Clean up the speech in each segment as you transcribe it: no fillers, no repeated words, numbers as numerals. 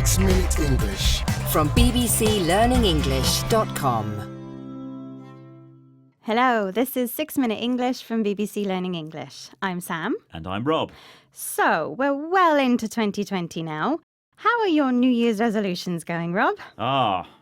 6 Minute English. From bbclearningenglish.com. Hello, this is 6 Minute English from BBC Learning English. I'm Sam. And I'm Rob. So, we're well into 2020 now. How are your New Year's resolutions going, Rob?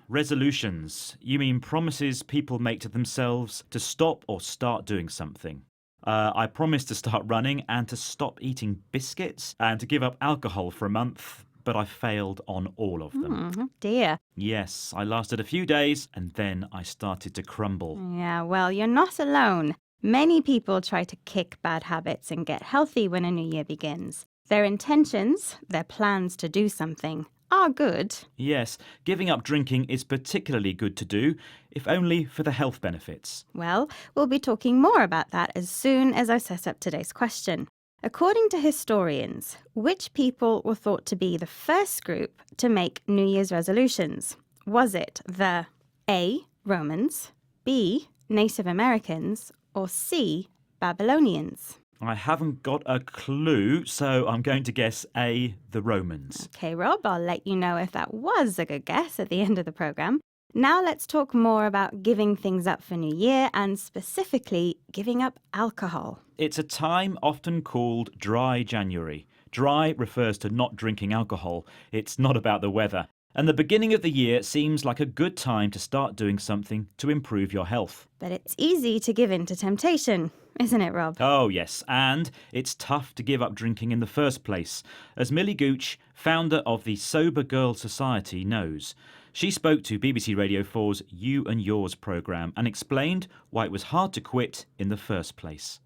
Resolutions. You mean promises people make to themselves to stop or start doing something. I promised to start running and to stop eating biscuits and to give up alcohol for a month, but I failed on all of them. Oh dear. Yes, I lasted a few days and then I started to crumble. Yeah, well, you're not alone. Many people try to kick bad habits and get healthy when a new year begins. Their intentions, their plans to do something, are good. Yes, giving up drinking is particularly good to do, if only for the health benefits. Well, we'll be talking more about that as soon as I set up today's question. According to historians, which people were thought to be the first group to make New Year's resolutions? Was it the A. Romans, B. Native Americans, or C. Babylonians? I haven't got a clue, so I'm going to guess A, the Romans. Okay, Rob, I'll let you know if that was a good guess at the end of the programme. Now let's talk more about giving things up for New Year and specifically giving up alcohol. It's a time often called dry January. Dry refers to not drinking alcohol. It's not about the weather. And the beginning of the year seems like a good time to start doing something to improve your health. But it's easy to give in to temptation, isn't it, Rob? Oh, yes, and it's tough to give up drinking in the first place, as Millie Gooch, founder of the Sober Girl Society, knows. She spoke to BBC Radio 4's You and Yours programme and explained why it was hard to quit in the first place.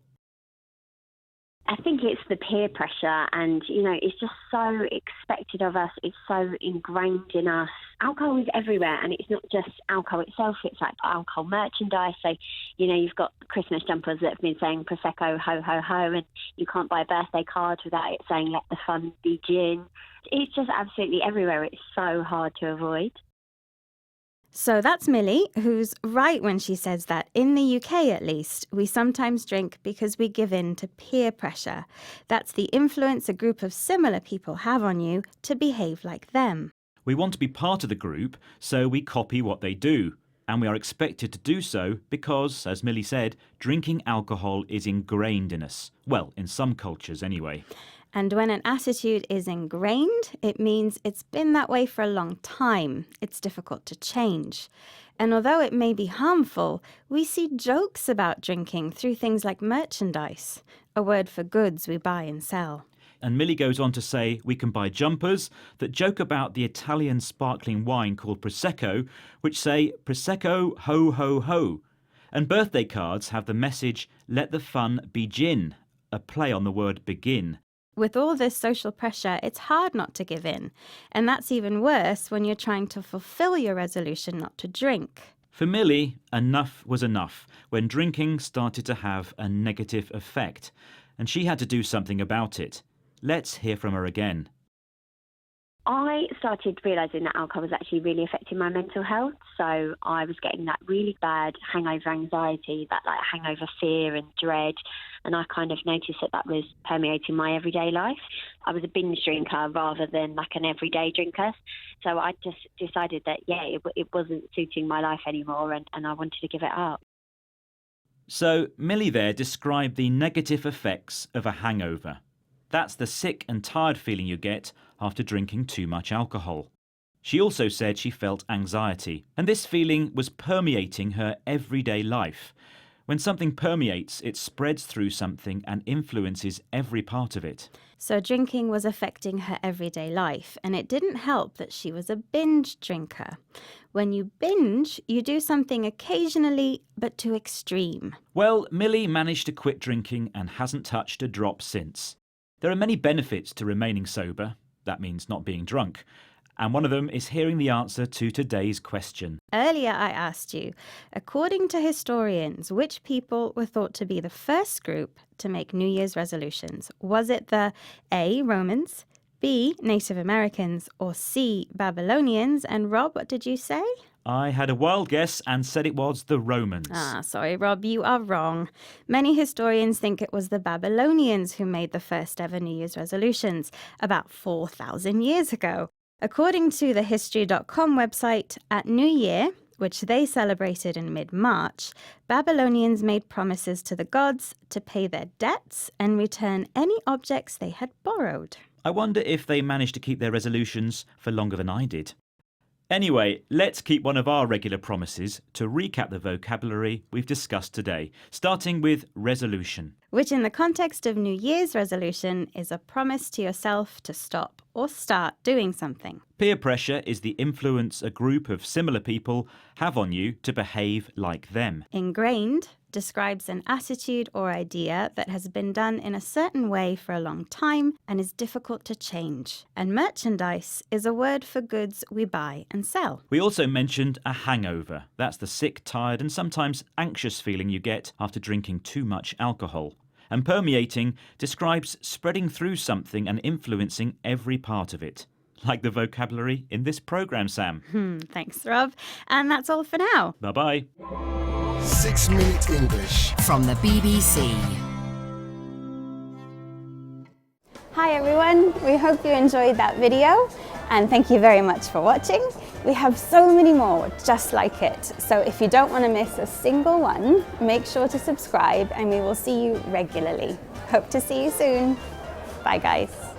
I think it's the peer pressure and, it's just so expected of us. It's so ingrained in us. Alcohol is everywhere and it's not just alcohol itself. It's like alcohol merchandise. So, you've got Christmas jumpers that have been saying Prosecco, ho, ho, ho, and you can't buy a birthday card without it saying let the fun begin. It's just absolutely everywhere. It's so hard to avoid. So that's Millie, who's right when she says that in the UK at least, we sometimes drink because we give in to peer pressure. That's the influence a group of similar people have on you to behave like them. We want to be part of the group, so we copy what they do. And we are expected to do so because, as Millie said, drinking alcohol is ingrained in us. Well, in some cultures anyway. And when an attitude is ingrained, it means it's been that way for a long time. It's difficult to change. And although it may be harmful, we see jokes about drinking through things like merchandise, a word for goods we buy and sell. And Millie goes on to say we can buy jumpers that joke about the Italian sparkling wine called Prosecco, which say Prosecco ho ho ho. And birthday cards have the message let the fun begin, a play on the word begin. With all this social pressure, it's hard not to give in. And that's even worse when you're trying to fulfill your resolution not to drink. For Millie, enough was enough when drinking started to have a negative effect. And she had to do something about it. Let's hear from her again. I started realising that alcohol was actually really affecting my mental health. So I was getting that really bad hangover anxiety, that hangover fear and dread. And I kind of noticed that was permeating my everyday life. I was a binge drinker rather than an everyday drinker. So I just decided that, it wasn't suiting my life anymore and I wanted to give it up. So Millie there described the negative effects of a hangover. That's the sick and tired feeling you get after drinking too much alcohol. She also said she felt anxiety, and this feeling was permeating her everyday life. When something permeates, it spreads through something and influences every part of it. So drinking was affecting her everyday life, and it didn't help that she was a binge drinker. When you binge, you do something occasionally, but to extreme. Well, Millie managed to quit drinking and hasn't touched a drop since. There are many benefits to remaining sober. That means not being drunk. And one of them is hearing the answer to today's question. Earlier I asked you, according to historians, which people were thought to be the first group to make New Year's resolutions? Was it the A. Romans, B. Native Americans, or C. Babylonians? And Rob, what did you say? I had a wild guess and said it was the Romans. Sorry, Rob, you are wrong. Many historians think it was the Babylonians who made the first ever New Year's resolutions, about 4,000 years ago. According to the History.com website, at New Year, which they celebrated in mid-March, Babylonians made promises to the gods to pay their debts and return any objects they had borrowed. I wonder if they managed to keep their resolutions for longer than I did. Anyway, let's keep one of our regular promises to recap the vocabulary we've discussed today, starting with resolution. Which in the context of New Year's resolution is a promise to yourself to stop or start doing something. Peer pressure is the influence a group of similar people have on you to behave like them. Ingrained describes an attitude or idea that has been done in a certain way for a long time and is difficult to change. And merchandise is a word for goods we buy and sell. We also mentioned a hangover. That's the sick, tired and sometimes anxious feeling you get after drinking too much alcohol. And permeating describes spreading through something and influencing every part of it. Like the vocabulary in this programme, Sam. Thanks, Rob. And that's all for now. Bye-bye. 6 Minute English from the BBC. Hi everyone, we hope you enjoyed that video and thank you very much for watching. We have so many more just like it, so if you don't want to miss a single one, make sure to subscribe and we will see you regularly. Hope to see you soon. Bye guys.